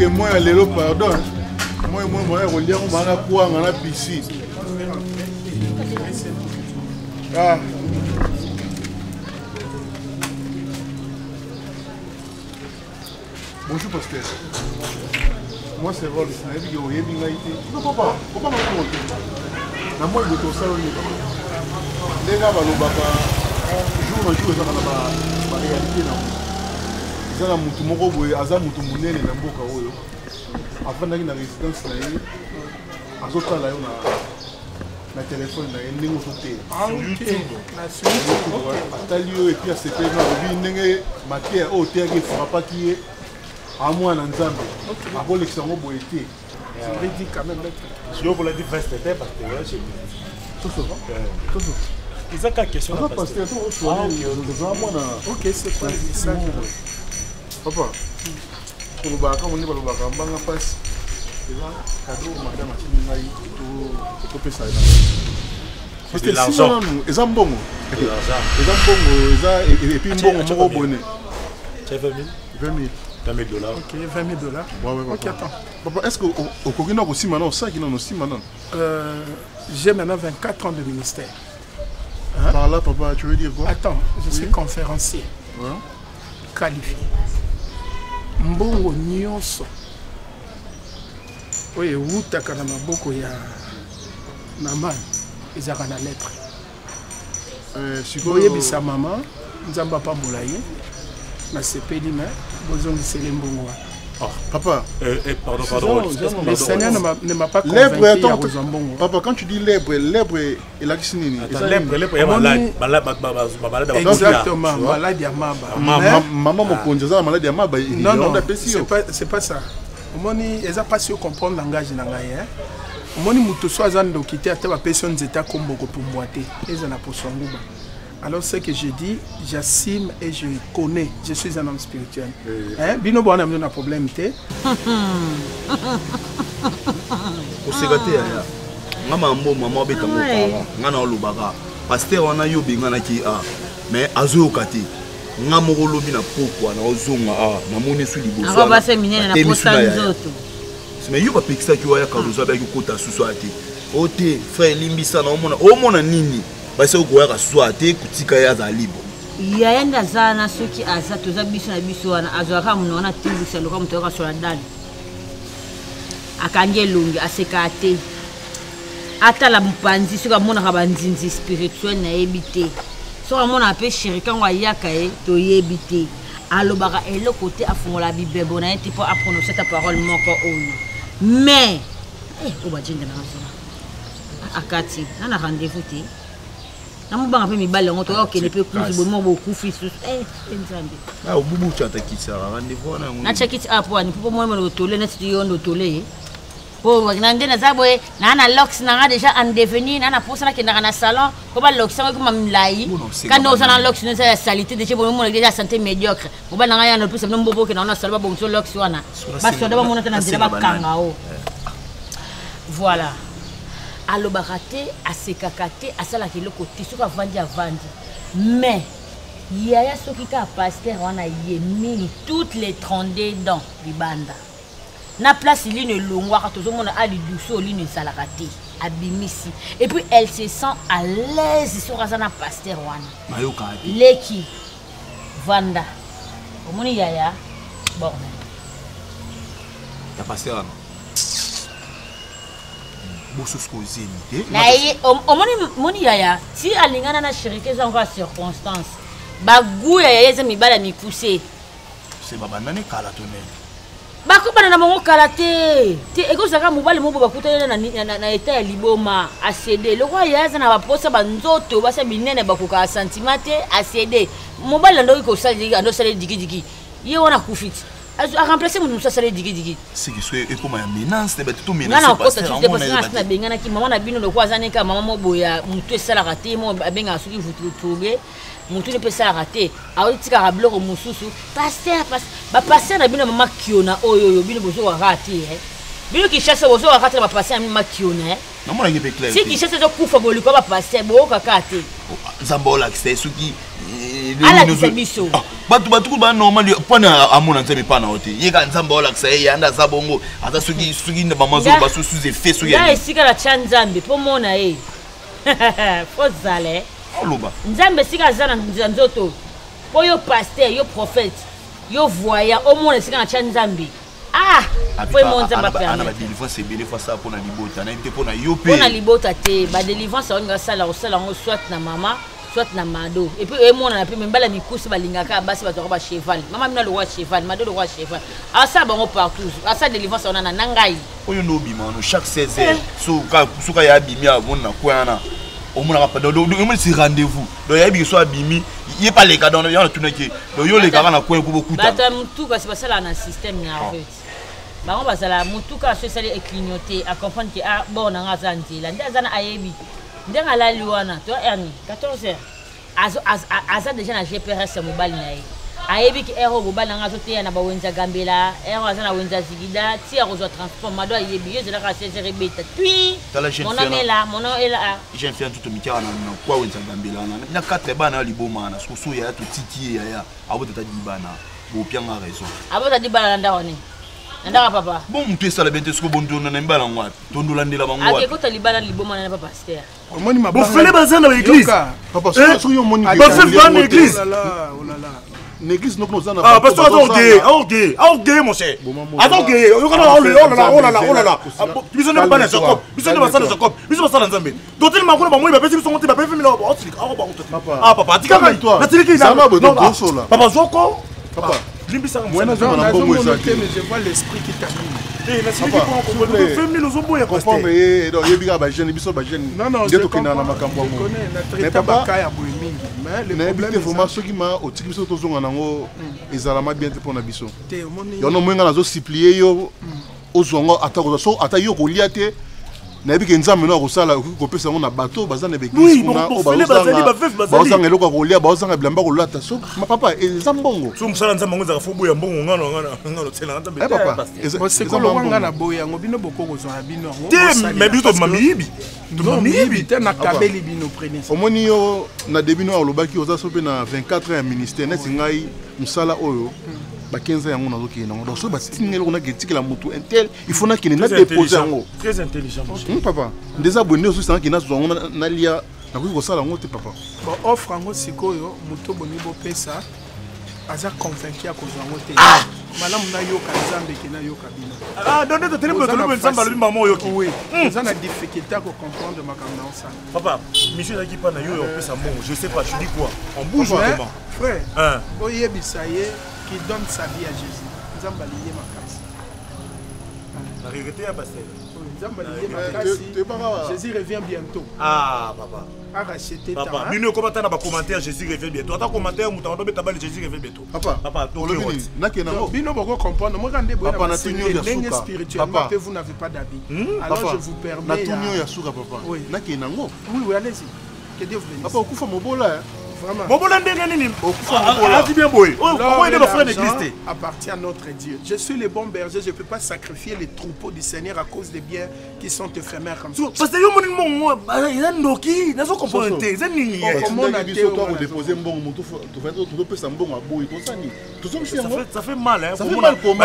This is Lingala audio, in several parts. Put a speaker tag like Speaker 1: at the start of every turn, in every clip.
Speaker 1: que moi, l'élo, pardon. Moi, je relis on a piscine. Ah. Bonjour, pasteur. Moi, c'est Rolls. Non, papa, pourquoi je me compte? Moi, je suis au salon. Les gars, jour en jour, la réalité. Ils ont mutu moko boye aza mutu munene na mboka oyo afanda ki na résidence na ye azotala yo na téléphone na ye ndenge ozote sur YouTube atali yo et puis asepe na obi ndenge makie oyo oteyaki frappaki ye amwana nzambe akolekisa yango boye te
Speaker 2: je vous l'ai dit reste parce que chez lui
Speaker 3: ils ont quelques questions
Speaker 1: ok c'est quoi le message papa pour le bac on est pas le bac on va passer cadeau madame Achimingai to pesa parce que l'argent ils ont bon et puis bon moko bonne
Speaker 3: c'est 20 000 $.
Speaker 2: Ok, $20 000.
Speaker 1: Ouais,
Speaker 2: ok, attends.
Speaker 1: Papa, est-ce que au Kogina aussi maintenant, ça qui n'a aussi maintenant
Speaker 2: j'ai maintenant 24 ans de ministère.
Speaker 1: Hein? Par là, papa, tu veux dire quoi?
Speaker 2: Attends, je suis conférencier.
Speaker 1: Ouais.
Speaker 2: Qualifié. Mbongo nyonso. Oui, wutaka na maboko ya maman, ezaka na lettre.
Speaker 1: Sikoyo
Speaker 2: bisa maman, nzamba pambola ye. Na sepeli na bozongi selembongo.
Speaker 1: Oh, papa,
Speaker 3: pardon.
Speaker 2: Le Seigneur ne m'a pas
Speaker 1: convaincu.
Speaker 2: Attends,
Speaker 1: papa, quand tu dis lèbre, il a qui signe.
Speaker 2: Exactement, maladie à Maba.
Speaker 1: Maman me conduit ça, maladie à Maba.
Speaker 2: Non, c'est pas ça. Omoni, ils n'ont pas su comprendre le langage nangaye. Omoni mutoso azando kité ata ba personne zeta komboko pour moité. Ils en a pour son ngouba. Alors ce que je dis, j'assume et je connais. Je suis un homme spirituel. Hein? Bino bon on a un problème té.
Speaker 4: Pour se gâter ya. Ngama mbo mama beta moko. Ngana olubaka. Pasteur wana yo bengana ki a. Mais azo kati. Ngamo lobi na poko na ozonga a. Na moni su liboso.
Speaker 5: Aba ba séminaire na posta nzoto.
Speaker 4: Mais yo ba pekisa ki waya karuza ba ki kota susu ate. Ote frère limbisa na omona nini? Parce que vous avez souhaité que vous avez libre.
Speaker 5: Il y a des gens qui ont été là, qui ont été là, qui ont été là, qui ont été là, qui ont été ata la mpanzi soka mona ka banzinzi spirituel na ebité soka mona pe shirika wa yaka e to yebité alobaka elo côté afongola bible bona eti pour apprendre cette parole moko oyo mais o ba jenga na sona akati na rendez-vous te na mubanga pe mibale ngo to okene pe kuzi bomo boku fisu nzambe
Speaker 4: ah obubu chata kitsa rendez-vous
Speaker 5: na check it up wani popo mo mo tole na studio ndo tole po nande na zabwe na lox na déjà en devenir na posa na kenda na salon ko ba lox ko mamlai quand on a lox na sa salité déjà bon mo déjà santé médiocre ko ba na ya no plus no mbobo ke na salon ba bon so lox wana ba so da ba mo na tena ndira ba kanga o voilà alobakate asekakate asala kiloko tisuka vandi avandi mais yaya soki ka pasteur wana yemi toutes les 32 dents libanda na place ligne longwa katozo mona ali douce ligne salakate abimisi et puis elle se sent à l'aise sur azana pasteur wana
Speaker 4: mayoka
Speaker 5: leki vanda omoni yaya bon
Speaker 4: ya pasteur
Speaker 5: omoni yaya si alingana na shirike za encore circonstance bagu yaya eza mibala mikuse
Speaker 4: c'est babandane kala tonel
Speaker 5: bakobana na mongo kala te ekozaka mobali mobo bakutana na eta ya liboma acd lokwa yaya eza na baposa banzoto basa binene bakoka sentiment te acd mobali ndo ikosali ando sale dikidiki ye wana kufiti a remplacer mon ça serait digi
Speaker 4: c'est que soit comme une menace de tout
Speaker 5: menace parce que na bengana ki maman na bino le kwa zanika maman mo boya mutu esala raté mo benga soki vous trouver mutu ne peut sala raté a utika ka bloko mususu pasteur ba pasteur na bino mama kiona oyo bino bozo wa raté bino ki chasse bozo wa raté ba pasteur mama kiona
Speaker 4: non moi ngi pe clair
Speaker 5: si ki chasse zo kufa boli ko ba pasteur bo ka kate
Speaker 4: zambola c'est soki
Speaker 5: ala biso
Speaker 4: batu ba normal pona amona nzambe pana ote yeka nzambe ola ksa yanda za bongo ata suki na bamazo ba sous effet suki
Speaker 5: ya esika la chanzambe po mona fozale
Speaker 4: oloba
Speaker 5: nzambe sika zana nzoto po yo pasteur yo prophète yo voyant au moins esika na chanzambe po monza ba permettre
Speaker 4: ana ba délivrance ebele fois ça pona libota na inte pona yo pe
Speaker 5: pona libota te ba délivrance on ga sala ngo soit na mama soit na mado et puis moi on a pu même bala mikusi balingaka basi ba ba cheval mama mina le roi cheval mado le roi cheval ça bango partout ça délivrance on a na ngai
Speaker 4: oyo no bima no chaque 16h suka ya bimia mona na kwana o mona pa do si rendez-vous do ya bi so abimi yé pas les gars dans ya na tunaki do yo les gars na kwana ko bokuta
Speaker 5: bata mutu kasi basala na système nerveux bango basala mutu ka so sali e clignoter à comprendre que bon na nga zanzila ndazana ayebi ndenga la liwana to erni 14h aza déjà na GPRS mobile na ye ayebi ki ero mobile nga zote na ba wenza gambela ero aza na wenza zigida ti a rezo transport mado ayebi yo zela ka 16h beta tui mon nom est là
Speaker 4: j'ai fait tout mika na kwa wenza gambela na 4 bana liboma na so ya to tiki ya abota ta dibana bo pianga raison
Speaker 5: abota dibana ndawoni ndaka papa
Speaker 4: bon mtu sala bente sko bondo na mbala ngwa tondo landela bango
Speaker 5: ake ko talibana liboma na papa pasteur
Speaker 2: omoni mabanga
Speaker 1: bo fele bazana ba église papa so yo moni
Speaker 2: ba fele ba na église
Speaker 1: oh là là l'église non nous
Speaker 6: ah pasteur ok mon cher attends ok oh là là biso ne ba na Jacob biso ne ba sana Jacob biso ba sana Nzambe dotel ma kona ba moi ba pesi biso ngote ba pefi mila ba otlika ba ah papa tika na toi na tiliki na papa zoko papa
Speaker 2: moi je vois l'esprit qui t'anime. Non, je connais. Mais papa,
Speaker 1: nabi ke nzambe no akosala kopesa ngo na bateau bazana beglise kuna bazanga eloko kolia bazanga bilamba kolata so ma papa ezambongo
Speaker 6: so musala nzambe ngo zaka fobo ya mbongo ngano tsela nzambe
Speaker 1: papa
Speaker 2: ezekolo wanga na boya ngo bino bokoko zo na bino
Speaker 6: te mais bito mamibi
Speaker 2: te na kabeli bino prenez
Speaker 1: omoni yo na debino alobaki oza so pe na 24 ya ministère neti ngai musala oyo ba 15 yango nazo ki nango donc so ba stingelo kuna ketiki la mutu intel il faut na kine na déposer yango
Speaker 6: très intelligent
Speaker 1: papa ndeza bonne aussi ça ki na zo na lia na ko sala ngo te papa
Speaker 2: bon offre ngo sikoyo mutu boni bo pesa aza convaincu ya ko zo te malamu na yoka nzambe ke na yoka bino
Speaker 6: donne to tele boto nzamba lo mama yoki
Speaker 2: oui ça na difficulté à comprendre makamna ça
Speaker 6: papa monsieur zaki pa na yo pesa mbongo je sais pas tu dis quoi on bouge comment
Speaker 2: frère oyebisa ye qui donne sa vie à Jésus.
Speaker 6: La vérité à pasteur.
Speaker 2: Jésus revient bientôt.
Speaker 6: Ah papa.
Speaker 2: A racheter
Speaker 6: papa. Bino comment t'as commentaire Jésus revient bientôt. Attends commentaire mouta on tabali Jésus revient bientôt.
Speaker 1: Papa
Speaker 2: bino boko comprendre moi quand papa na tunyo ya suka spirituellement que vous n'avez pas d'habit. Alors je vous permets
Speaker 1: na tunyo ya suka papa. Na kenango.
Speaker 2: Oui, allez-y. Que Dieu vous bénisse.
Speaker 1: Papa okufa mobola.
Speaker 2: Appartient à notre Dieu. Je suis le bon berger, je ne peux pas sacrifier les troupeaux du Seigneur à cause des biens qui sont éphémères comme ça.
Speaker 6: Parce que ça fait mal, hein? Ça fait mal pour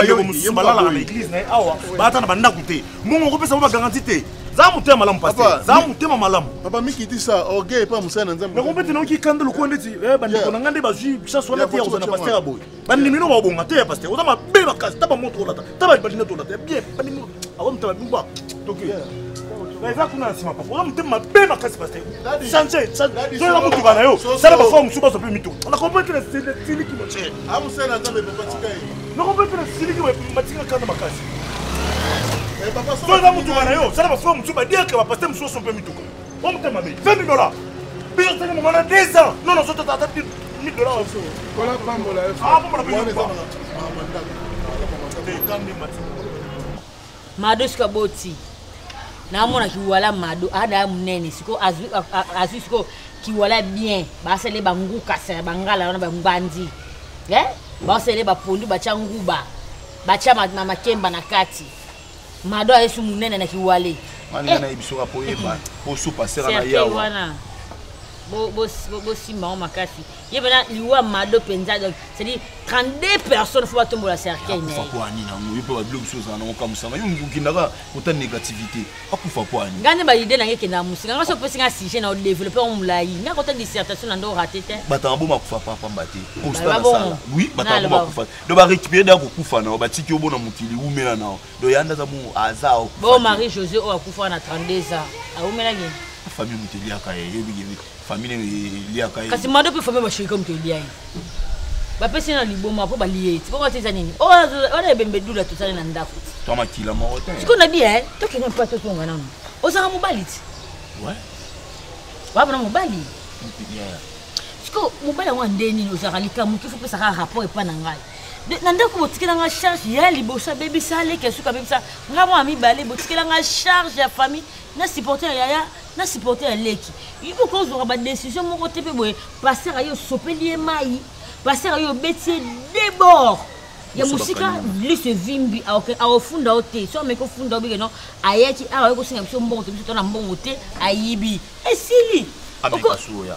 Speaker 1: papa miki dit ça orgueil pas musana nzambe
Speaker 6: ngombe tinoki kandelo ko ndeti bandiko na ngande bazwi bisa sona te ya na pasteur boy bandimino ba bonga te ya pasteur oza mabe makasi taba moto olata taba bandina tolata bien bandimino awon taba bimba toki eza kuna sima papa oza mte mabe makasi pasteur changer so la moto bana yo sala ba forme suba so pe mito on a compris que c'est siliki mo che
Speaker 1: amusana nzambe papa tikai
Speaker 6: ngombe tena siliki matinga kanda makasi papa so la moto bana yo sala ba forme suba dire que ba pasteur muso so pe mito on me demande $20. Puis je te demande 10 ans. Non, je te demande $1000 aussi.
Speaker 2: Voilà, pas mon life.
Speaker 6: Ah, bon,
Speaker 5: Mado skaboti. Na mona kiwala mado ada munene siko azu siko kiwala bien. Ba sele banguka sa bangala na bangbanzi. Ba sele ba pondu ba changuba. Ba chama mama kemba na kati. Mado ayesu munene na kiwale.
Speaker 4: Mani na ibiso ka poeba po su passer na yawa
Speaker 5: bosimbango makasi ye mpena liwa mado mpenza donc c'est-à-dire 32 personnes fo batombola cercueil na ye
Speaker 4: akufa po ani nango ye mpe babilo biso ozala nango kamusanga yo okendaka kota négativité akufa po ani
Speaker 5: nga nde baide nange ekendaka mosinga nga so opesinga sujet na odéveloppe o molai nga kota dissertation na nde orate te
Speaker 4: batanga bo makufa pamba te constat na sala oui batanga bo makufa do barécupéré da kokufa nao batiki yo bona mokili umela nao do yanda za mo aza
Speaker 5: bo Marie José oyo akufa na 32 ans aumelaki
Speaker 4: famille muteliaka ye yebi famille liaka ye
Speaker 5: kasi mado pe famille bashirika mutelia ye bapesi na liboma po balie ti poko teza nini ona ebembedula tosale na ndako
Speaker 4: to makila moko te
Speaker 5: siko na bien to kenga pa to tonga nanu osanga mobali ti
Speaker 4: ouais
Speaker 5: wabona mobali siko mobali wa ndeni osaka likamu kifu pesa ka rapport epa na ngai na ndako botikela nga charge ya libosa baby sale ke suka baby sa nga mo ami bale botikela nga charge ya famille na supporter yaya na supporter ya leki ibo ko zo ba décision moko te pe boye passer ayo sopeli e mai passer ayo betie débord ya musika lise vimbi awofunda ote so meko funda obike no ayeki awa ko singa biso mbongo te biso na mbongo te ayibi esili
Speaker 4: ameka suya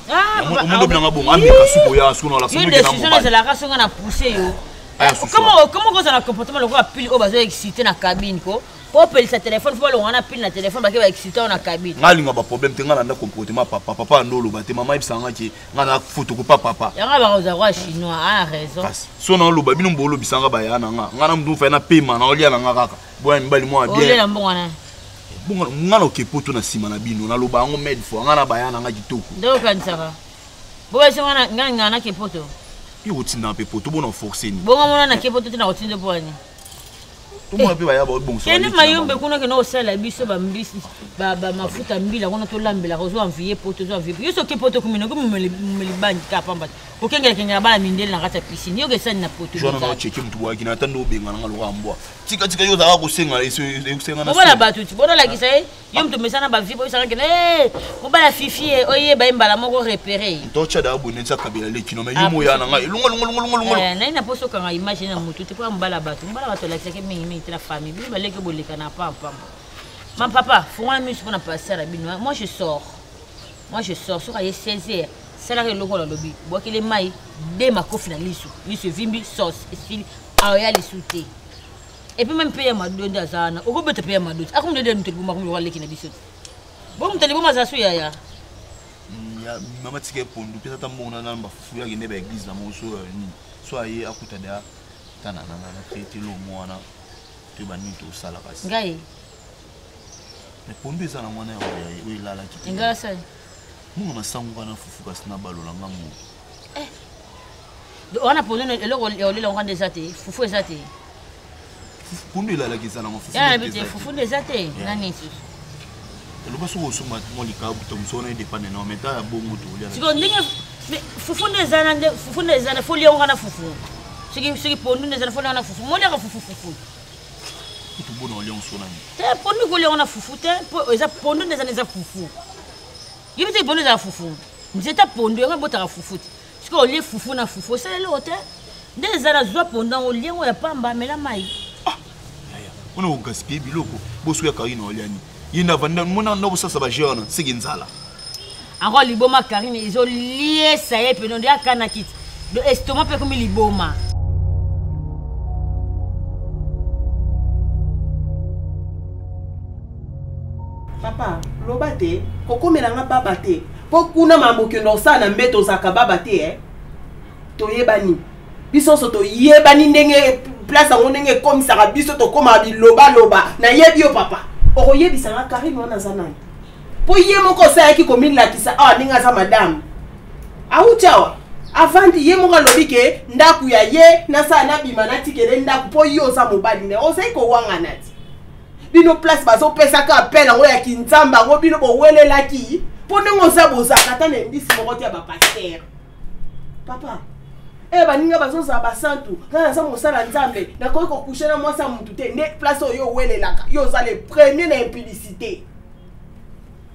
Speaker 4: omundo binanga bongo ameka suya suna la
Speaker 5: sumu ngena mo ba la raso ngana pousser yo comment vous avez un comportement le pile au besoin excité na cabine ko pour appeler sa téléphone faut le wana pile na téléphone ba ke ba excité na cabine
Speaker 4: ngalinga ba problème te ngana nda comportement papa ndolo ba te mama ibisanga ki ngana photo ko papa
Speaker 5: yanga ba roza roi chinois a raison
Speaker 4: so na lo ba bino mbolo bisanga ba yana ngana mdu fa na paiement na olia na ngaka boya mbali mo bien
Speaker 5: olia na mbongwana
Speaker 4: bongo ngana okepoto na sima na bino na lo ba ngo med fo ngana ba yana nga kitoko
Speaker 5: ndo kansaka boya so ngana kepoto
Speaker 4: yo otinda pe poto bona forcer ni
Speaker 5: bongo mona na kepoto tina otinde poani
Speaker 4: to mo pe ba ya ba bongo so
Speaker 5: kene mayombe kuna ke no sala biso ba mbisi ba mafuta mbila kuna to lambela ko zo envier poto zo envier yo so kepoto kumino ko mumeli banki ka pamba okengela kengela bala mindele na kata piscine yo ke sani na poto
Speaker 4: jona na cheki mtu bwa kina tando benga na ngalo ambwa tika yo za ko senga senga na
Speaker 5: bona batuti bona la kisa yo mtu mesana ba vipo isanga kene mo bala fifi oye ba imbala moko repérer
Speaker 4: to cha da abone tsa kabela le kino me yumo yana nga lungo
Speaker 5: na ina poso kanga imagine na mutu te kwa mbala batu la kisa ke mingi la famille bi ba leke boleka na papa mon papa faut un mus pour na passer à bino moi je sors sur ay 16h c'est là que le rôle lobby bois que les mailles de ma co-finaliste lisu vimbi sauce et aya les souté et puis même payer ma donne d'azana au gobe te payer ma dot akum de nous te buma ko wala kina biso bon mutali buma za suya ya
Speaker 4: mama tike pondu pesa tambona na mba fuya ngene ba église na moso ni so aye akuta da tana na traité lo mwana te bani to sala kasi
Speaker 5: ngai
Speaker 4: mais pondu eza na mwana ya ilala ki
Speaker 5: ngala sa
Speaker 4: mungu na sangu na fufu kasi na balola ngamu
Speaker 5: on a posé le on des athées fufu des athées
Speaker 4: pondu ilala ki sana mo
Speaker 5: fufu des athées nani
Speaker 4: le baso ko suma mo lika buto msona dépendre na meta ya bongo to lia
Speaker 5: siko ndenge fufu des ana faut lion na fufu siki pondu des ana faut lion na fufu mo lia fufu
Speaker 4: tout bon on lion sona
Speaker 5: te pondu ko lion na fufu te eza pondu des ana eza fufu yibite pondu za fufu nzeta pondu nga bota fufu siko lie fufu na fufu c'est le hotel des ana zwa pondu o lion ya pamba mela mai
Speaker 4: on a gaspillé biloko bosu ya karine oliani yina vanda mona no sasa ba jeune siginzala
Speaker 5: encore liboma karine ils ont lié ça et puis non dia kana kit de estomac pe comme liboma
Speaker 7: papa lobate kokomela nga babate po kuna mamboki ndo sana mbeto zaka babate toyebani biso so toyebani ndenge place ngo ndenge komisaka biso to koma biloba na yebi yo papa okoyebisa nga Karine wana za nani po ye moko sa yaki komilakisa ninga za madame auchawa avandi ye moko lobike ndaku ya ye na sa na bima na tikele ndaku po yo za mobali ne osai ko wanga nati bino place bazo pesa ka appel ngo ya kinzamba ngo bino bo welelaki po ndingo za bozaka tane ndisi moko tia ba pasteur papa baninga bazo za ba santu kana za mosala nzambe na ko coucher na mwasa mutu te ne place oyo welelaka yo za le premier na impudicité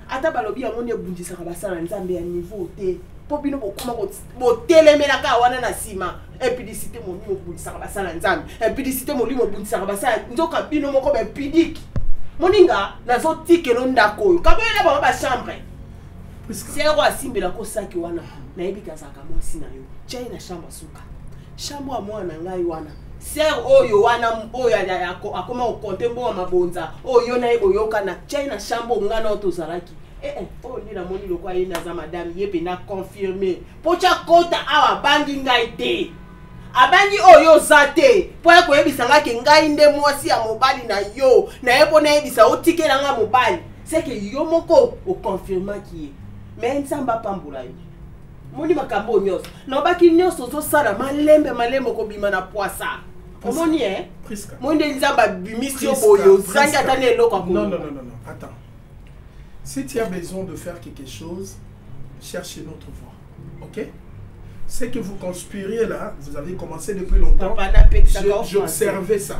Speaker 7: ata balobi yango ne bundisa ka basala nzambe ya niveau te po bino bokoma bo telemela ka wana na sima impudicité mo bundisa ka basala nzambe impudicité mo bundisa ka basala nzoka bino moko be pudique moninga nazo tikelo ndako yo kaboyela ba chambre sero asimbela ko saki wana na yebika zaka mwasi na yo chai na shamba suka shamba mwana ngai wana sero oyo wana oyo akoma okonte mbo mabonza oyo na yebo yokana chai na shamba ngana otozalaki oh ni na moni lokwa yina za madame yebe na confirmer pocha kota awa bangi ngai te abangi oyo zate po ko yebisa ngake ngai nde mwasi ya mobali na yo na yebo na yebisa otikela nga mobali c'est que yo moko o confirmer ki mais nsamba pambula yo moni makambo nyos na baki nyos zo sala malembe ko bima na poisa omoni
Speaker 2: Priska
Speaker 7: monde nzamba bimisio boyo zanga tane loko ko
Speaker 2: non attends. Si tu as besoin de faire quelque chose, cherchez une autre voie. Ok? C'est que vous conspirez là, vous avez commencé depuis longtemps. J'observais ça.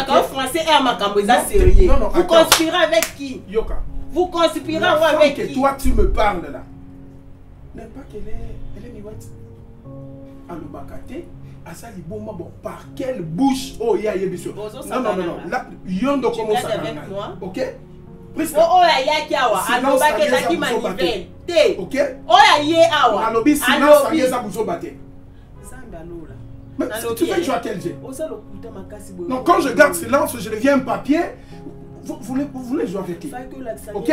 Speaker 7: En français et en makambo, c'est sérieux. Vous conspirez avec qui?
Speaker 2: Yoka.
Speaker 7: Vous conspirez avec qui?
Speaker 2: Toi, tu me parles là. N'est pas qu'elle est miwati. Alubakate, Asali Bomba, bon, par quelle bouche? Oh, il y a Yebiso. Non. Là, Yondo commence à parler. Ok?
Speaker 7: Oh ya yaki awa alobaki ezaki manivelle te
Speaker 2: ok
Speaker 7: oya ye awa
Speaker 2: alobi silence ayeza buzobate
Speaker 7: samba lola
Speaker 2: mais tu fais jouer à quel jeu
Speaker 7: non
Speaker 2: non quand je garde silence je deviens un papier vous voulez jouer avec qui ok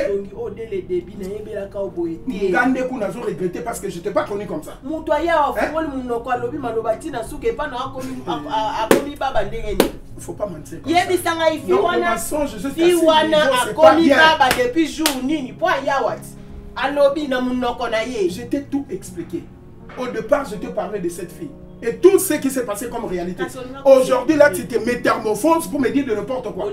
Speaker 2: ngande kuna zo regretter parce que je t'ai pas connu comme ça
Speaker 7: muto ya ofongoli munoko alobi malobati na suke pa na akomi baba ndengeni.
Speaker 2: Faut pas mentir.
Speaker 7: Yebisanga ifi wana akomi baba depuis jour nini po yawat alobi na munoko na ye.
Speaker 2: Je t'ai tout expliqué. Au départ, je te parlais de cette fille. Et tout ce qui s'est passé comme réalité. Aujourd'hui, là, tu te métamorphoses pour me dire de n'importe quoi.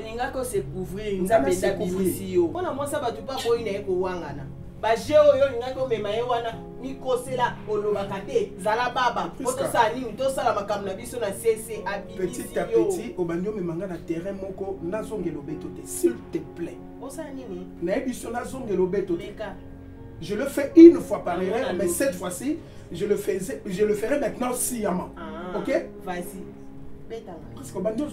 Speaker 7: Baje oyo ngako mema ye wana mikosela olobaka te zala baba otosala nini tosala makambo na biso na CC abibisi
Speaker 2: petit à petit obandio memanga na terrain moko nazongelo beto te s'il te plaît
Speaker 7: osala nini
Speaker 2: na biso nazongelo beto te je le fais une fois par an mais cette fois-ci je le ferai maintenant sciemment. OK?
Speaker 7: Vas-y.
Speaker 2: Parce que bandio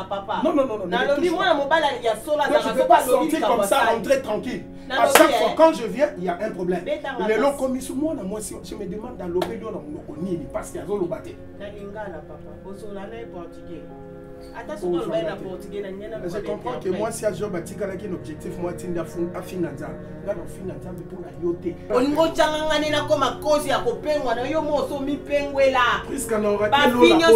Speaker 7: papa.
Speaker 2: Non.
Speaker 7: Nalobi moi mobala ya sola
Speaker 2: je ne peux pas sortir comme ça, rentrer tranquille. À chaque fois quand je viens, il y a un problème. Le long commission moi je me demande dans l'obédion dans mon nini parce qu'il y a zolo baté.
Speaker 7: Na lingala papa. Osola na portugais.
Speaker 2: Je comprends que moi, si je bâtis un objectif, moi, je suis Afinadza. Pour la yoté.
Speaker 7: On a comme à cause à copain, on a eu mon somme penguela.
Speaker 2: Puisqu'on aura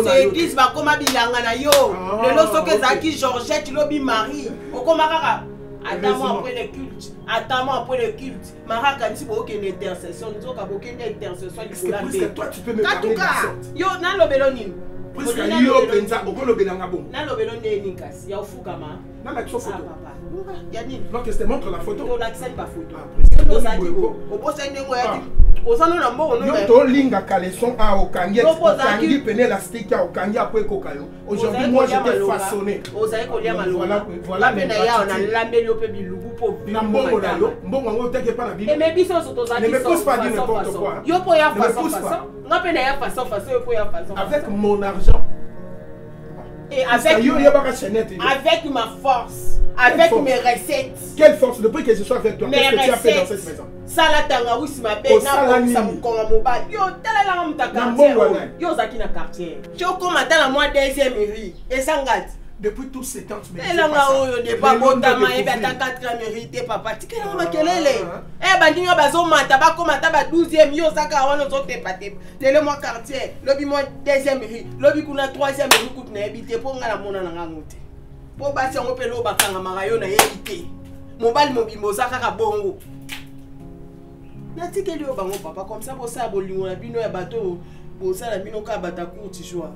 Speaker 7: c'est église, va comme à bilangana yo. Le loso que Zaki Georgette, Lobby Marie. Au Komara. Attends-moi après le culte. Attends-moi. Maraka, si vous avez une intercession, nous avons aucune intercession.
Speaker 2: Est-ce que toi, tu peux me parler de ça?
Speaker 7: Yo, nan lobeloni.
Speaker 2: Puisque yo penza okolobelanga bon.
Speaker 7: Na lobelo nde ninkasi ya ofukama.
Speaker 2: Na la photo.
Speaker 7: Papa. Yani.
Speaker 2: Donc je te montre la photo.
Speaker 7: On l'accède pas photo.
Speaker 2: Yo zaki ko.
Speaker 7: Obosa ndengo yaki. Ozano na mbongo no.
Speaker 2: Yo to linga caleçon a okangi. Okangi pene élastique a okangi après kokayo. Aujourd'hui moi j'étais façonné.
Speaker 7: Ozai ko lia maloba.
Speaker 2: Voilà
Speaker 7: mais ya on a lambeli ope bilugu po.
Speaker 2: Na mbongo na yo. Mbongo ngo teke pas na bilu.
Speaker 7: Et mais biso soto zaki.
Speaker 2: Ne me pose pas dire n'importe quoi.
Speaker 7: Yo po ya façon. Ngape na ya façon yo po ya façon.
Speaker 2: Avec mon argent.
Speaker 7: Et avec ma force, avec mes recettes.
Speaker 2: Quelle force? Depuis que je sois avec toi, qu'est-ce que tu as fait dans cette maison?
Speaker 7: Salatanga oui, ma belle, na mobile. Yo, tala la mta quartier. Yo zaki na quartier. Yo comme attends la moi deuxième mairie. Et sangat.
Speaker 2: Depuis tous ces temps, tu me dis
Speaker 7: pas ça. Et pas botama et ta 4e mérité papa. Tikela makelele. Eh bandinga bazo mata ba comme ta ba 12e yo saka wana zo te paté. Tele moi quartier, lobi moi 2e mairie, lobi kuna 3e mairie kutu na habité pour ngala mona na ngote. Po ba si ngo pelo bakanga marayo na habité. Mobile mobimbo saka bongo. Na tikeli yo bango papa comme ça pour ça bolingo na bino ya bateau. Bo ça la bino ka bata courti joie.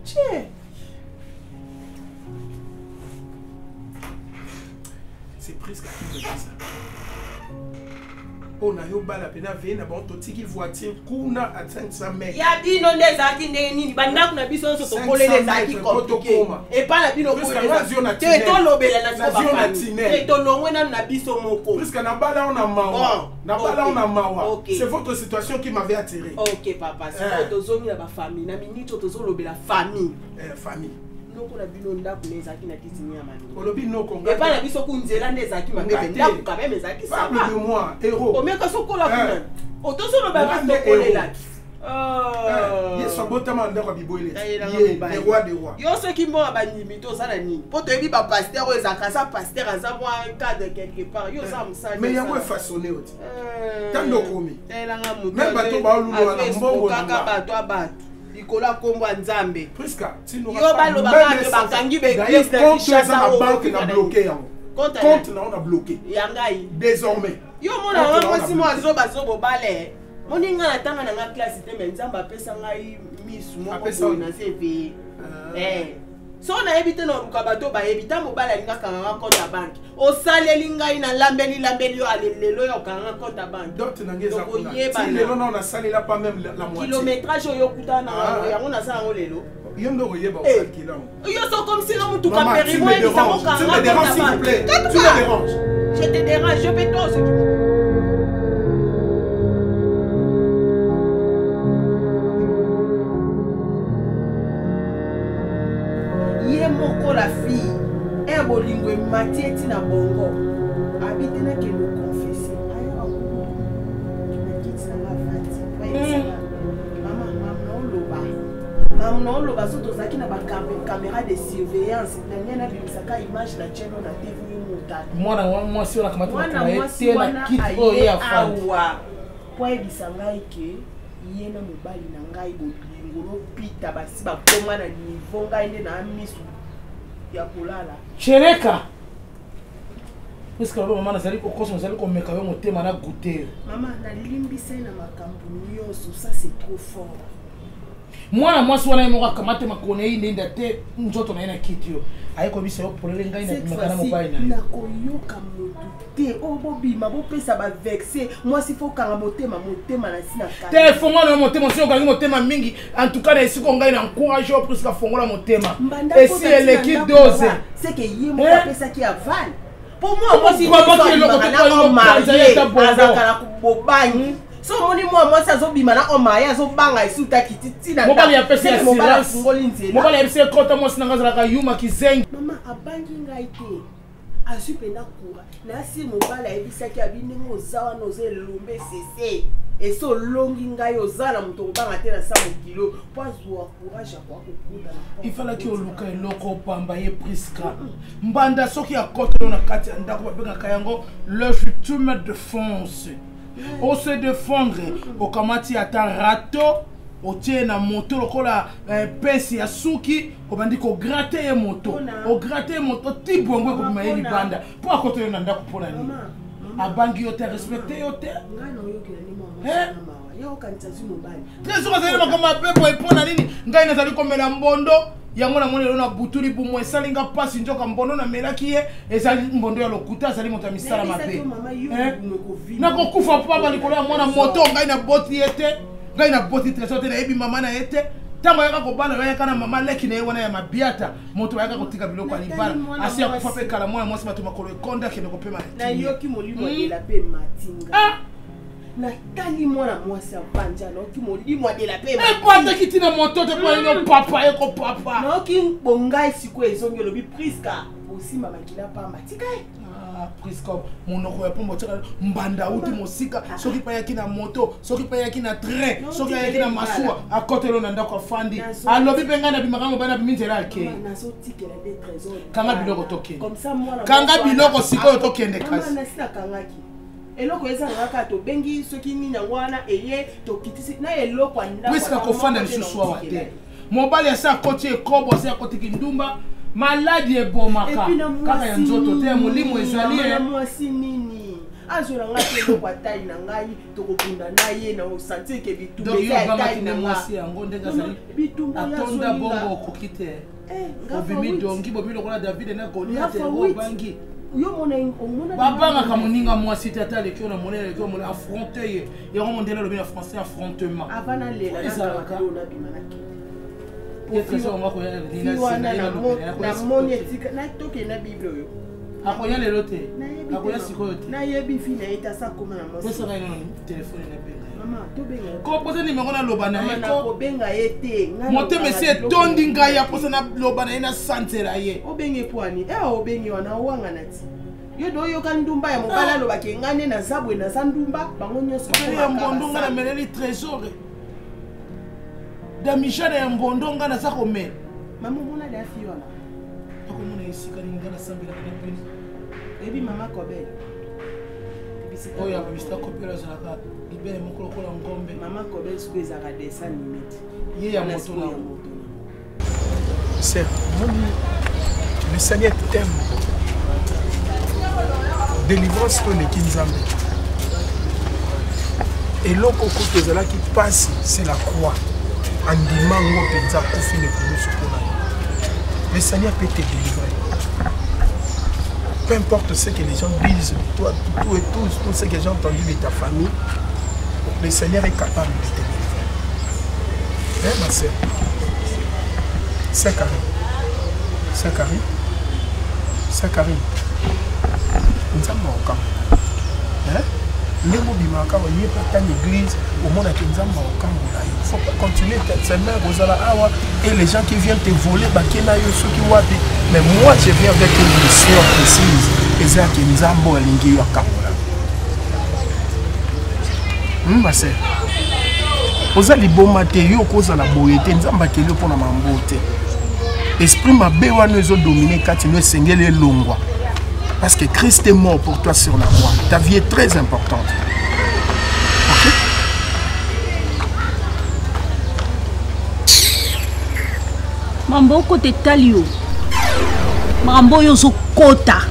Speaker 7: Tiens.
Speaker 2: C'est presque tout de ça. On a eu bala pena vena bon totiki voiture kuna à 500 mètres.
Speaker 7: Ya bino ndezaki nini banda kuna biso so tokole lezaki compliqué. Et pas la bino ko lezaki. Te to lobela na soba. Te to longwe na biso moko.
Speaker 2: Puisque na bala on a mawa. Na bala on a mawa. C'est votre situation qui m'avait attiré.
Speaker 7: OK papa, c'est votre zone la famille. Na minute to zo lobela famille.
Speaker 2: Famille.
Speaker 7: biloko na bino ndako na ezalaki na kitini ya malongo
Speaker 2: olobi noko
Speaker 7: epa na biso kunzela nde ezalaki mabe ndako quand même ezalaki ça
Speaker 2: va de moi héros
Speaker 7: omeka sokola kuna otosoloba basokolelaki
Speaker 2: yesu abotama ndako ya biboele le roi des rois
Speaker 7: yo soki mboka bandimi tozala nini mpo toyebi bapaster oyo ezalaka aza paster aza mwa cadre quelque part yo oza mosali
Speaker 2: mais yango efaçonne oti tando okomi
Speaker 7: elanga
Speaker 2: même bato baolulwa na mbongo
Speaker 7: kaka bato ya bato likolo akombo ya nzambe
Speaker 2: priska
Speaker 7: yo balobaka te bakangi baeglise na kishasa
Speaker 2: na banke na bloqué yango compte na on a bloqué
Speaker 7: ya ngai
Speaker 2: désormais
Speaker 7: yo mona nga mwasi mo azobale moni nga na tanga na nga classe te me nzambe apesa ngai misu moko boye na cv so nayebi te na oluka bato bayebi ta mobali alingaka nga compte ya banke osaleli ngai na lambeli yo alelelo yo okanga compte ya banke
Speaker 2: dote na ngai lelo na onasalela pa même la moitié
Speaker 7: kilométrage oyo okutana na yango nasala yango lelo
Speaker 2: yo ndo oyeba osalkila
Speaker 7: yo so comme si na mutuka perimo ebisa mokanga compte ya banke
Speaker 2: tu me déranges
Speaker 7: je te dérange je peux toi aussi moko la fille e bolingo emati eti na bongo abite na ke le confesser ayo akulu nakiti na mafati mama na oloba so tozalaki na bacaméra de surveillance na nye na bimisaka image na cheno na tv motani
Speaker 8: mwana mwasi wana kamata ye te na kiti oyo ye afandi
Speaker 7: awa po ebisa ngai ke ye na mobali na ngai bolingo lopita basi bakoma na niveau ngai nde na misu ya kulala
Speaker 8: chereka puisque baba mama nazali kokosa nazali komeka yo motema na goûter
Speaker 7: mama nalimbisa na makambo nyonso ça c'est trop fort
Speaker 8: mwana mwasi wana ye moko akamate makone ye ndenda te nzoto na ye na kiti yo aye kobisa yo polele ngai na bimaka na mobali na ye
Speaker 7: nakoyoka motu te oyo bobima bopesa bavexe mwasi fo okanga motema na si na kati
Speaker 8: te fongola yo motema osi okangi motema mingi en tout cas na esiko ngai na encourage yo plus ka fongola motema esi eleki dose
Speaker 7: c'est que ye moko apesaki aval pour moi mwasi azakala kubobanyi so moni mwasi azobima na omaye azobanga esuta kiti tina
Speaker 8: mobali yapesi ya silence mobali yapesi ekota mwasi nanga azalaka yuma kizengi
Speaker 7: mama abangi ngai te azwi mpena kura nasi mobali ayebisaki abi ndenge oza wana oza elombe sese esi olongi ngai oza na moto kobanga te na sa mokilo mpo azwa courage akwa kokuta
Speaker 8: ifalaki oluka eloko opamba ye priska mbanda soki akotelo na kati ya ndako babengaka yango legitime défense ose défendre okamati ata rato otie na moto lokola pesi ya suki obandi kogratte ye moto ogratte ye moto ti bongo ekobima ye libanda mpo akota yo na ndako mpona nini abangi yo te respecte yo te trésor azali makambo apepo epona nini ngai nazali komela mbondo yango na moni lelo na butuli bumo esalinga pasi nzoka mbondo namelaki ye ezali mbondo ya lokuta azali moto ya misala mabe nakokufa mpo baba likolo ya mwana moto ngai na boti ye te ngai na boti trésor te nayebi mama na ye te ntango ayaka kobala oyaka na mama leki na ye wana ya mabiata moto ayaka kotika biloko ya libala asi ya kufa mpe kala mwana mwasi bato makolo ekonda akende kopema
Speaker 7: nayoki molimo adela mpe matinga natali mwana mwasi ya banja naoki molimo adela mpe
Speaker 8: ebandaki ntina moto te mpo alino papa eko papa
Speaker 7: naoki bongai sikoyo ezongi olobi priska osimba makila pamba tikai
Speaker 8: priska monoko ya pombo tiaka mbanda uti mosika soki mpe ayaki na moto soki mpe ayaki na train soki ayaki na masuwa akotelo na ndako afandi alobi mpe ngai na bimaka mobali na bimi nzela akei kanga biloko tokende kanga biloko sikoyo tokende kasi
Speaker 7: eloko ezalaka kaka tobengi soki nini yango wana eye tokitisi na eloko
Speaker 8: wiska kofanda lisusu awa te mobali asi akoti ekobo asi akotiki ndumba maladi ebomaka kaka ya nzoto te molimo ezali
Speaker 7: mwasi nini azwela nga te eloko atali na ngai tokokunda na ye na osanti ke bitumba eza etali na
Speaker 8: mwasi yango ndenge azali atonda bongo okoki te obimi dongi bobi lokola davide na goliate yango obangi babangaka moninga mwasi te ata aleki oyo na monene aleki oyo monene affronte ye yango mondele alobi na français affrontement ezalaka
Speaker 7: namoni etika natokenda bible oyo
Speaker 8: akoya lelo te akoya sikoyo te
Speaker 7: nayebi fi na ye te asa koma na mwasi
Speaker 8: pesaka ye nano telefone na benga
Speaker 7: mama tobenga
Speaker 8: koposa nimero naloba na ye
Speaker 7: kobenga ye te
Speaker 8: motema esi etondi ngai ya posa naloba na ye na santela ye
Speaker 7: obenge pwani obengi wana owanga na ti yo do oyoka ndumba ya mobali alobaki ngai nde naza boye naza ndumba bango nyonso
Speaker 8: ya mbondo ngai nameleli trésor damichane ya mbondo ngai naza komela
Speaker 7: mama omona da fi wana
Speaker 8: akomona esika nini ngai nasambelaka na peni
Speaker 7: ebi mama kobele
Speaker 8: oyo abibisita kopela azalaka libele moko lokola ngombe
Speaker 7: mama kobele soki ezalaka dessin animé
Speaker 8: ye ya moto na
Speaker 2: c'est le Seigneur t'aime délivrance to leki nzambe eloko okuti ezalaki pasi c'est la croix andima ngo mpenza akufi nekulusu mpona yo le Seigneur peut te délivrer peu importe ce que les gens disent de toi, tout ce que j'ai entendu de ta famille, le Seigneur est capable de te délivrer. Hein, ma soeur? C'est Karine. C'est Karine. C'est Karine. Nous sommes au camp. Hein? Les mots du Maka, il n'y a pas d'église, au monde qui nous sommes au camp. Il faut continuer cette mère aux Alahawa et les gens qui viennent te voler, mais moi je viens avec une mission précise. Et c'est que nous avons un lingi au camp. Ma sœur, vous allez bon matériau cause la beauté, nous avons bakélé pour la beauté. Esprit m'a béwa nous a dominé quand tu nous seigneur les longwa. Parce que Christ est mort pour toi sur la croix. Ta vie est très importante. Ok?
Speaker 9: Mambo kote talio. Mambo yozo kota.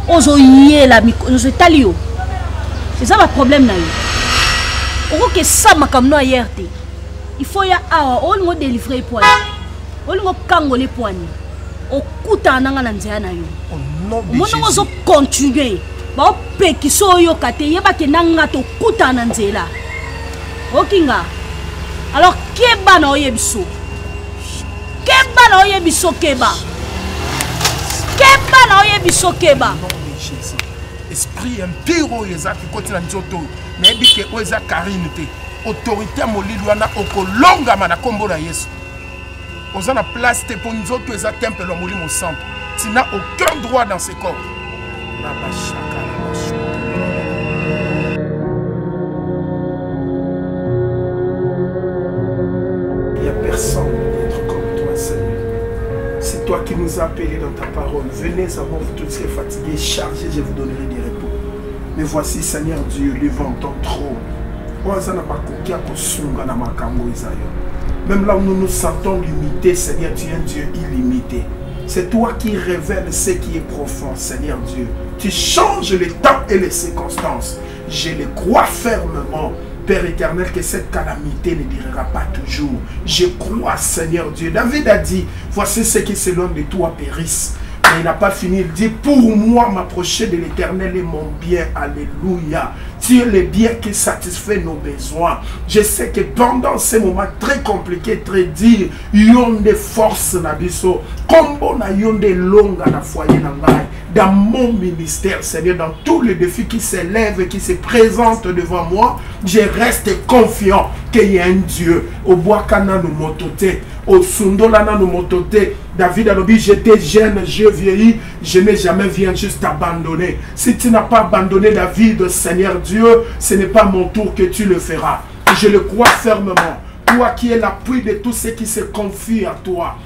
Speaker 9: Ozo yela miko. Yozo talio. C'est ça le problème na yo. Oko ke sa makamno hier te. Il faut ya awa on ngo délivrer poani. On ngo kangole poani. Okuta nanga na nzea na yo. Mono ozo continuer. Ba peki so yo kate yeba ke nanga to kuta na nzela. Okinga. Alors keba na oyebiso. Keba na oyebiso keba. Keba na oyebiso keba.
Speaker 2: Esprit impuro ezaki koti na nzoto. Na ebike oza Karine te. Autorité molilwana okolonga mana kombo na Yesu. Oza na place te pour nzoto eza temple lo molimo centre. Tu n'as aucun droit dans ce corps. Il n'y a personne d'autre comme toi, Seigneur. C'est toi qui nous as appelés dans ta parole. Venez à moi, vous tous les fatigués, chargés, je vous donnerai des repos. Mais voici, Seigneur Dieu, devant ton trône. Même là où nous nous sentons limités, Seigneur, tu es un Dieu illimité. C'est toi qui révèles ce qui est profond, Seigneur Dieu. Tu changes les temps et les circonstances. Je le crois fermement, Père éternel, que cette calamité ne durera pas toujours. Je crois, Seigneur Dieu. David a dit, voici ceux qui s'éloignent de toi périssent. Mais il n'a pas fini, il dit, pour moi m'approcher de l'éternel est mon bien. Alléluia. Tu es le bien qui satisfait nos besoins. Je sais que pendant ces moments très compliqués, très durs, il y a des forces na biso. Comme on a des longues à la foyer dans mon ministère, Seigneur, dans tous les défis qui s'élèvent et qui se présentent devant moi, je reste confiant qu'il y a un Dieu. Au bois kana nous mototé, au sundolana nous mototé. David a dit, j'étais jeune, je vieillis, je n'ai jamais vu juste abandonner. Si tu n'as pas abandonné David, Seigneur Dieu, ce n'est pas mon tour que tu le feras. Et je le crois fermement. Toi qui es l'appui de tous ceux qui se confient à toi.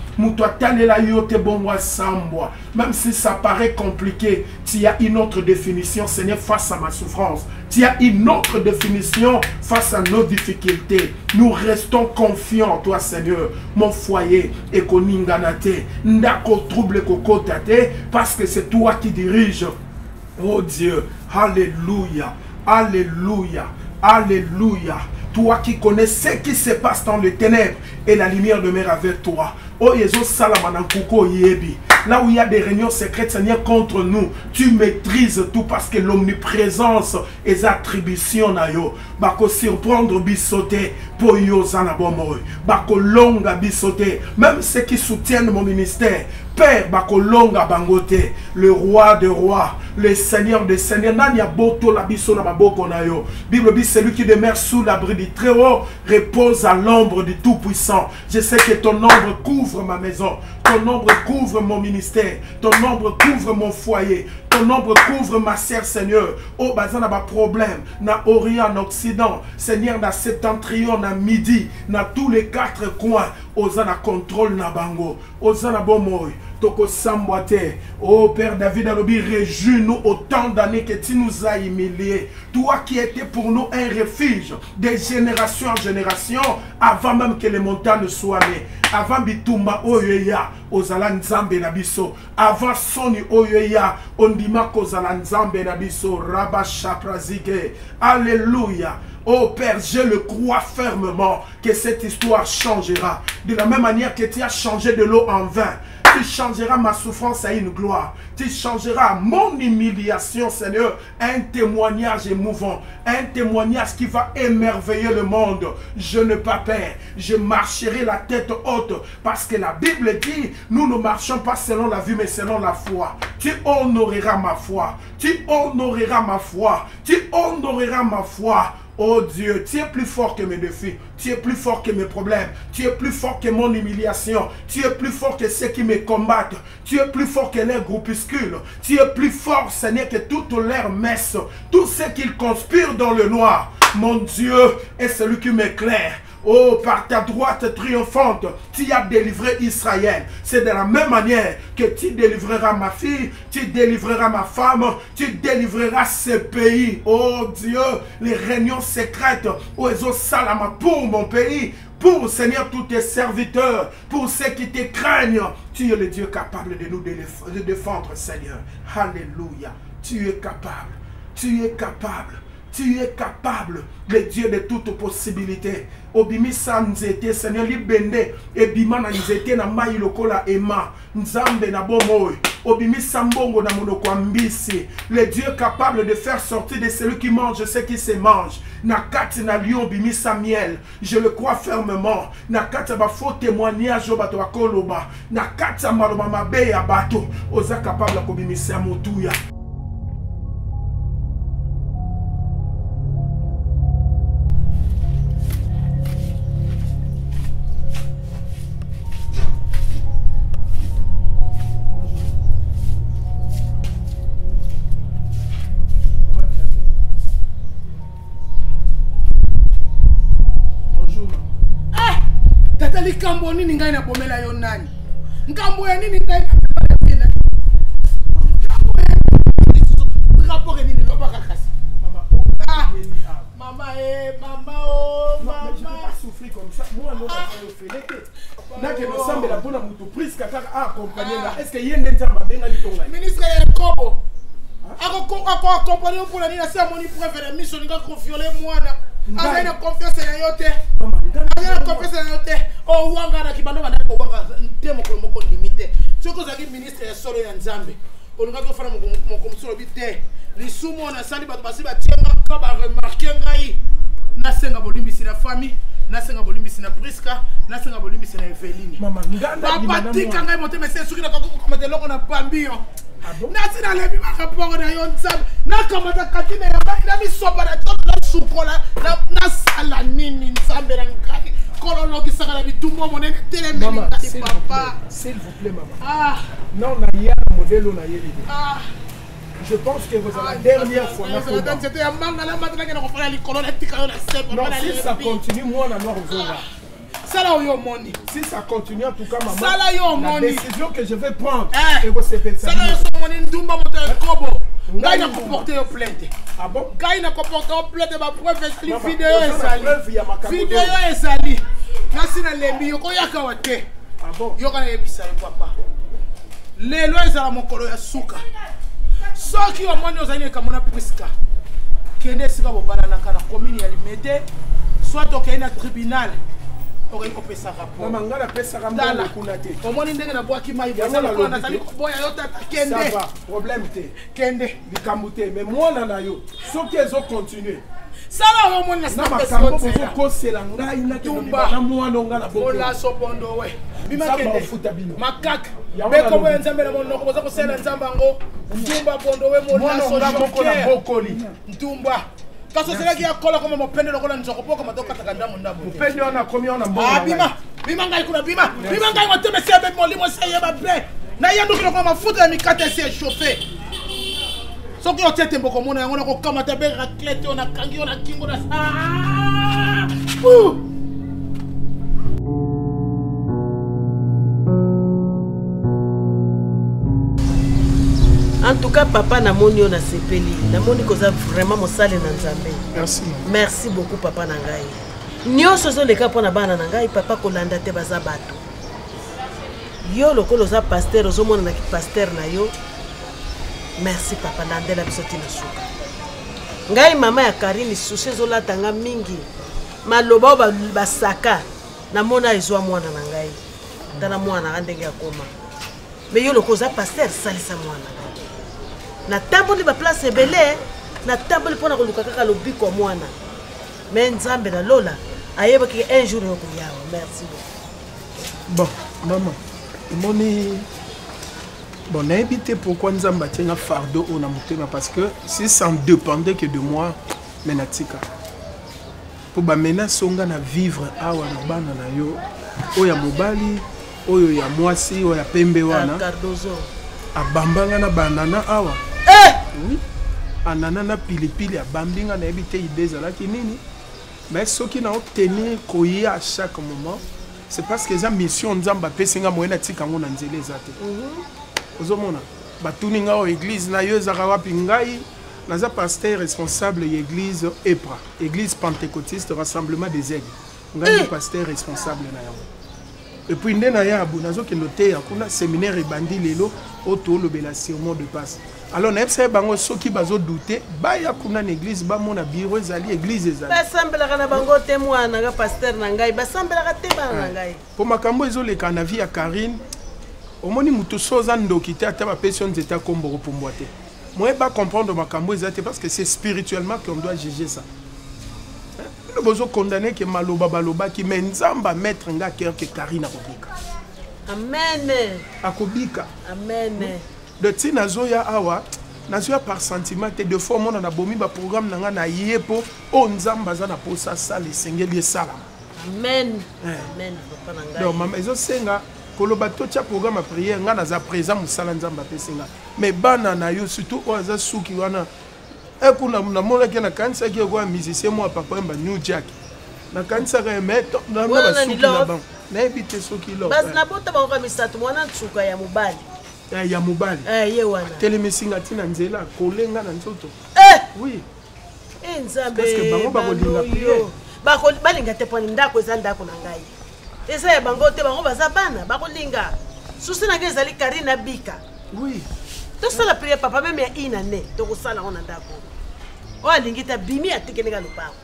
Speaker 2: Même si ça paraît compliqué, tu as une autre définition, Seigneur, face à ma souffrance. Tu as une autre définition face à nos difficultés. Nous restons confiants en toi, Seigneur. Mon foyer est koninganate, ndako trouble kokotate, parce que c'est toi qui diriges. Oh Dieu, alléluia, alléluia, alléluia. Toi qui connais ce qui se passe dans les ténèbres et la lumière demeure avec toi. Oh Yezo Salamanankuko Yebi. Là où il y a des réunions secrètes, Seigneur, contre nous, tu maîtrises tout parce que l'omniprésence et les attributions nayo. Bako surprendre bisoté pour yo zanabomoy. Bako longa bisoté. Même ceux qui soutiennent mon ministère, père bakolonga bangote, le roi des rois, le seigneur des seigneurs. Nani aboto la biso na maboko na yo. Bible dit celui qui demeure sous l'abri du Très-Haut repose à l'ombre du Tout-Puissant. Je sais que ton ombre couvre ma maison, ton ombre couvre mon ministère, ton ombre couvre mon foyer, ton ombre couvre ma sœur, Seigneur. Oh, bazana ba problème, na Orient, na Occident, Seigneur, na Septentrion, na Midi, na tous les 4 coins, osana contrôle na bango, osana bomoy. Toko Samboate, oh Père David Alobi, réjouis-nous autant d'années que tu nous as humiliés. Toi qui étais pour nous un refuge de génération en génération, avant même que les montagnes soient nées. Avant Bitumba Oyeya, Ozala Nzambe Nabiso. Avant Soni Oyeya, Ondima Kozala Nzambe Nabiso, Rabba Shaprazike. Alléluia. Oh Père, je le crois fermement que cette histoire changera. De la même manière que tu as changé de l'eau en vin. Tu changeras ma souffrance à une gloire. Tu changeras mon humiliation, Seigneur, un témoignage émouvant. Un témoignage qui va émerveiller le monde. Je n'ai pas peur. Je marcherai la tête haute. Parce que la Bible dit, nous ne marchons pas selon la vue, mais selon la foi. Tu honoreras ma foi. Tu honoreras ma foi. Tu honoreras ma foi. Oh Dieu, tu es plus fort que mes défis, tu es plus fort que mes problèmes, tu es plus fort que mon humiliation, tu es plus fort que ceux qui me combattent, tu es plus fort que les groupuscules, tu es plus fort, Seigneur, que toutes leurs messes, tous ceux qui conspirent dans le noir. Mon Dieu est celui qui m'éclaire. Oh, par ta droite triomphante, tu as délivré Israël. C'est de la même manière que tu délivreras ma fille, tu délivreras ma femme, tu délivreras ce pays. Oh Dieu, les réunions secrètes, oh Salama pour mon pays, pour Seigneur tous tes serviteurs, pour ceux qui te craignent. Tu es le Dieu capable de nous défendre, Seigneur. Alléluia. Tu es capable. Tu es capable. Tu es capable, le Dieu de toutes possibilités. Obimisa nzete, Seigneur, libende, ebima na nzete na mai lokola ema, nzambe na bomoy. Obimisa mbongo na monoko ambisi. Le Dieu capable de faire sortir de celui qui mange ce qui se mange. Na kati na lion obimisa miel. Je le crois fermement. Na kati ba faux témoignage bato bakoloba. Na kati maloba mabe ya bato. Oza capable kobimisa motuya.
Speaker 8: Nkambo nini ngai na bomela yo nani? Nkambo ya nini ngai na bomela? Nkambo ya nini? Rapport nini loba kakasi? Mama. Mama mama oh mama.
Speaker 2: Je ne peux pas souffrir comme ça. Moi non pas le fait. N'a que me semble la bonne mutu prise kaka accompagner là. Est-ce que yende nzamba benga litonga?
Speaker 8: Ministre Kobo. Ako accompagner pour la nina c'est moni pour faire mission nga confioler mwana. Avec une confiance en yote. Avec une confiance en yote. Oh, wanga na kibando bana ko wanga ntemo ko moko limité. Soko zaki ministre ya solo ya Nzambe. Olunga ko fana moko msolo bité. Lisumo na sali bato basi ba tienga ka ba remarquer ngai. Na senga bolimbisi na famille, na senga bolimbisi na Priska, na senga bolimbisi na Eveline.
Speaker 2: Mama nganda
Speaker 8: di mama. Papa tika ngai mote mese suki na ko komete loko na pambio. Nasi na lebi makapoko na yo Nzambe. Na kamata katine ya ba ina misoba na toto na sukola na sala nini Nzambe na ngai. Kolono ki saka na bitumbo monene telemeli ngati papa.
Speaker 2: S'il vous plaît maman.
Speaker 8: Ah.
Speaker 2: Non na ya modèle na yeli. Ah. Je pense que vous avez la dernière fois. Non, si ça continue, moi on a noir aux oreilles. Si ça continue, en tout cas, maman, la décision que je vais prendre, et vous savez ça.
Speaker 8: Ngai na comporter au plainte.
Speaker 2: Ah bon?
Speaker 8: Ngai na comporter au plainte ba preuve vidéo ezali. Vidéo ezali. Nasi na lembi yoko yaka te.
Speaker 2: Ah bon?
Speaker 8: Yoka na yebisa papa. Lelo ezala mokolo ya suka. Soki wa mwani ozali kamona Priska. Kende sika bobana na kana commune ya Limete. Soit ok na tribunal. Ok ko pesa rapport.
Speaker 2: Mama ngala pesa rapport kuna te.
Speaker 8: Omoni ndenge na boaki mai bozala ko na tali ko boya yo tata kende.
Speaker 2: Ça va, problème te.
Speaker 8: Kende
Speaker 2: bikamute mais moi na yo. Soki ezo continuer.
Speaker 8: sala au moins na
Speaker 2: makambo bozokosela ngai nakena mwana onga na boko
Speaker 8: ola sopondo we bimakende makaka beko bwe nzambe na monoko boza kosela nzamba ngo ntumba bondo we mola sola boko na bokoli ntumba kaso sela ki akola koma mopende lokola nzoko poko matoka takanda mondabo
Speaker 2: mopende ona komi ona mbongo
Speaker 8: ah bima ngai kuna bima ngai ngoteme sebe molimo seye ba pe na yandu kilo mafuta ya mikate si chauffe soki otete mboko mona yango na kokamata be raclette ona kangi ona kingo na
Speaker 7: En tout cas, papa, namoni on a sepeli. Namoni koza vraiment mosale na nzambe.
Speaker 2: Merci.
Speaker 7: Merci beaucoup, papa Nangai. Nyonso zo leka pona bana Nangai, papa kolanda te baza bato. Yo lokolo za pasteur ozo mona na ki pasteur na yo. Merci papa landela bisoti na suka. Ngai mama ya Karine susi zo latanga mingi. Maloba basaka na mona ezwa mwana na ngai. Tana mwana ndenge ya koma. Mais yo lokolo za pasteur salisa mwana. Na tamboli ba place ebele na tamboli pona koluka kaka lobiko mwana mais nzambe na lola ayeba ki un jour yo kuyawa. Merci
Speaker 2: bon maman moni bon n'habité pourquoi nzamba tient un fardeau au namutema parce que si ça ne dépendait que de moi menatika pour ba mena songa na vivre awa na bana na yo oya mobali oyo ya mwasi oya pembe wana
Speaker 7: Cardozo
Speaker 2: abambanga na banana awa oui anana na pilipili abambinga na ebite idée zalaki nini mais ce qui n'a obtenu koyi à chaque moment c'est parce que za mission nzamba pesinga moyena tika ngona nzele ezate ozomona batuninga o église na yo ezaka wapi ngai naza pasteur responsable ya église EPRA église pentecôtiste rassemblement des aigles ngai pasteur responsable na yango. Et puis ndena ya abu nazokendo te yakuna séminaire ebandi lelo otolobela sermon de passe. Alors na epsa bango soki bazo douter ba ya kuna na église ba mona bureau ezali église ezali.
Speaker 7: Ba sambela kana bango te mwana ga pasteur na ngai ba sambela ka te bana na ngai.
Speaker 2: Po makambo ezoleka na vie ya Karine omoni mutu soza ndoki te ata ba personne zeta kombo kopomboate. Moi ba comprendre makambo ezate parce que c'est spirituellement qu'on doit juger ça. Nous devons condamner que maloba baloba qui menzamba mettre nga cœur que Karine akobika.
Speaker 7: Amen.
Speaker 2: Akobika.
Speaker 7: Amen.
Speaker 2: De tina zoya awa nazoya par sentiment te de fois mon na bomi ba programme nanga na yepo o nzamba za na posa sala sengeli sala.
Speaker 7: Amen. Amen. Papa nanga.
Speaker 2: Donc maman ezo senga koloba to tia programme à prière nga na za présent musala nzamba pesinga. Mais bana na yo surtout o za suki wana et pour na mona ki na kanisa ki ko musicien moi papa mba New Jack na kanisa ka meto na ba suki na ban na ebite suki lo
Speaker 7: bas na bota ba ko misatu mwana tsuka ya mubali
Speaker 2: ya mubali
Speaker 7: ye wana
Speaker 2: telemesinga tina nzela kolenga na nzoto oui
Speaker 7: nzambe
Speaker 2: parce que bango ba kolinga prier
Speaker 7: ba ko balinga te poni ndako eza ndako na ngai eza ya bango te bango baza bana ba kolinga susi na ngeza li Karine bika
Speaker 2: oui
Speaker 7: to sala prier papa même ya ina ne to ko sala ona ndako o alingita bimi atekelenga lopako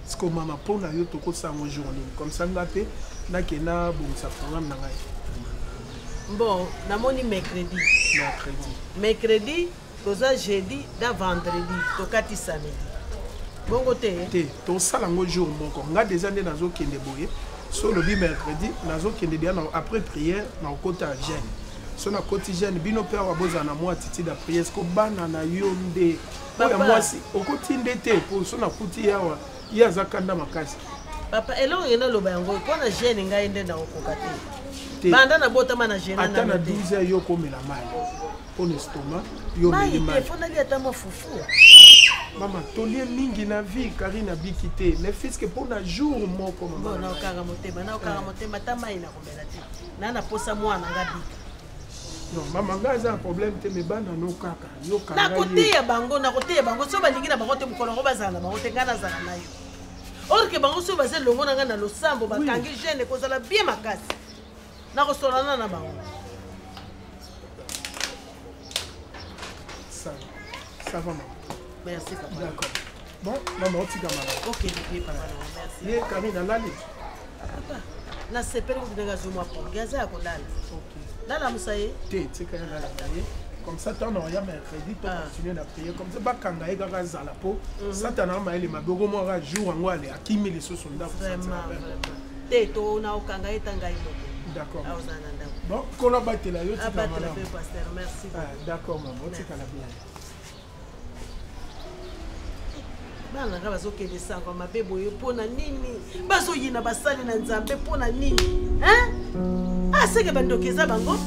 Speaker 2: ce que maman pona yo to ko sango journée comme ça ngapé na kena bon ça programme na ngai
Speaker 7: bon namoni mercredi toza jeudi da vendredi tokati samedi bongo te
Speaker 2: to sala ngo jour moko nga déjà nde nazo kende boye so lobi mercredi nazo kende dia après prière na kota jeune so na koti jeune bino père waboza na moi titi da prière ko bana na yo nde ya mwasi okoti ndete po so na kuti yawa ya zakanda makasi
Speaker 7: papa elongo ngena loba yango pona jeune ngai nde na okokate banda na bota mana jeune na
Speaker 2: ata na 12h yo komela mai pour l'estomac yo meli mai
Speaker 7: fona li ata mafufu
Speaker 2: mama tolie mingi na vie Karine abikite ne fils que pour na jour moko mama
Speaker 7: na okanga motema tamai na komela ti na posa mwana ngabika
Speaker 2: non mama ngaza un problème te me bana no kaka yo kanga
Speaker 7: na koteya bango so balingi na bango te mukolo ngo bazala bango te ngana zala na yo or ke bango so bazela longo na ngana losambo bakangi jeune kozala bien makasi na kosolana na bango
Speaker 2: ça va maman
Speaker 7: merci papa
Speaker 2: d'accord bon maman otika mala
Speaker 7: OK papa merci
Speaker 2: ye Karine alali
Speaker 7: papa na sepeli ko dinga zo mwa po gaza ya kolala
Speaker 2: OK
Speaker 7: lala musaye
Speaker 2: te tika ya lala ye Comme ça, tu as un mercredi, tu continues à payer. Comme ça, quand tu as un zalapo, ça, tu as un mail, mais beaucoup moins jour en à qui met les sous sur le d'accord. Bon, qu'on a battu la yotte,
Speaker 7: merci.
Speaker 2: D'accord, maman, tu as la bien.
Speaker 7: Bana nga bazokende sango mabe boye pona nini bazoyina basali na nzambe pona nini hein ah seke bandokeza bango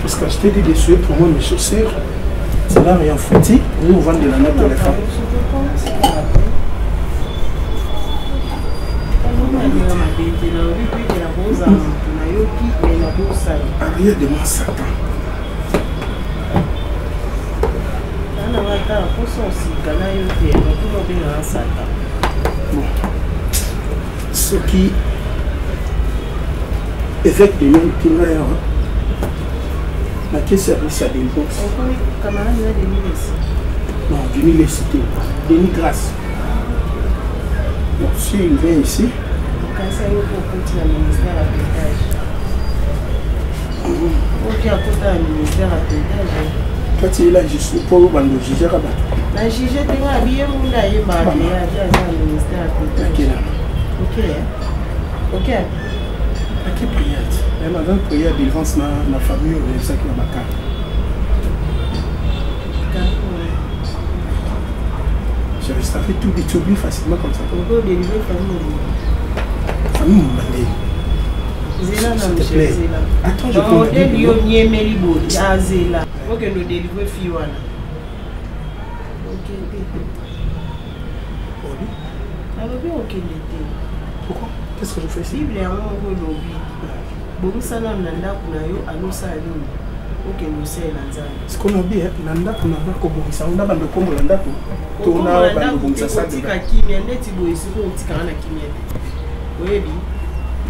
Speaker 2: Parce que je t'ai dit de suer pour moi mes chaussures. Ça n'a rien foutu. Nous on vend de la note de l'éléphant. Arrière de moi Satan. Bon. Ce qui évêque de l'homme qui m'a quel service à des boss? Non, d'université. Denis Grasse. Bon, si il vient ici. Quand il est là, je suis pour le juger à battre.
Speaker 7: La juge est habillée au ministère. Ok. Ok.
Speaker 2: À qui prière? Elle m'a donné prière délivrance dans la famille ou les sacs de ma carte. Je reste à faire tout détruire facilement comme ça.
Speaker 7: On peut délivrer famille.
Speaker 2: Famille Mandé.
Speaker 7: Zéla, non, monsieur Zéla.
Speaker 2: Attends, je
Speaker 7: comprends. On est lyonnais, Melibo. Ah, Zéla. Il faut que nous délivrions Fiwana. Ok.
Speaker 2: Pourquoi? Qu'est-ce que je fais ici?
Speaker 7: Bible est en haut lobby. Bobusana na ndako na yo alosala nini? Okende osala nzambe.
Speaker 2: Ce qu'on a dit, na ndako na nga kobongisa ngo na bando kombo na ndako. Tona bando bongisa sa de.
Speaker 7: Tika kimia ndeti boye siko otikana na kimia te. Oyebi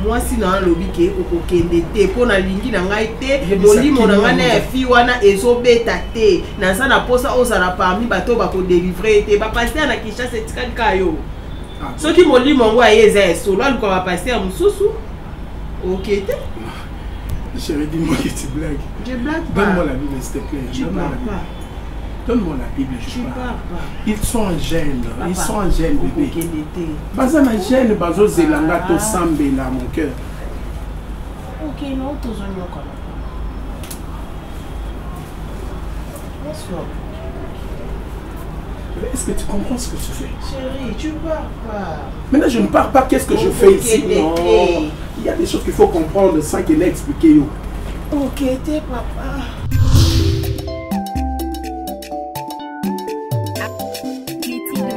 Speaker 7: mwasi na lobi ke okokende te po na lingi na ngai te molimo na ngai na fi wana ezobeta te na sa na posa ozala parmi bato bakodélivre te bapaster na Kinshasa etikali ka yo soki molimo yango aye eza esolo aluka bapaster mosusu ok te.
Speaker 2: Chérie, dis-moi que tu blagues.
Speaker 7: Je blague pas.
Speaker 2: Donne-moi la Bible, s'il te plaît.
Speaker 7: Tu parles pas.
Speaker 2: Donne-moi la Bible, je parle. Ils sont en gêne. Ils sont en gêne, bébé. Baza na gêne, bazo zelanga to sambe là, mon cœur.
Speaker 7: Ok, non, tous on y encore.
Speaker 2: Est-ce que tu comprends ce que tu fais?
Speaker 7: Chérie, tu parles pas.
Speaker 2: Maintenant, je ne parle pas. Qu'est-ce que je fais ici? Non. Il y a des choses qu'il faut comprendre sans qu'elle ait expliqué.
Speaker 7: Ok, t'es papa.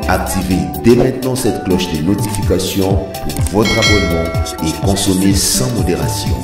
Speaker 10: Activez dès maintenant cette cloche de notification pour votre abonnement et consommez sans modération.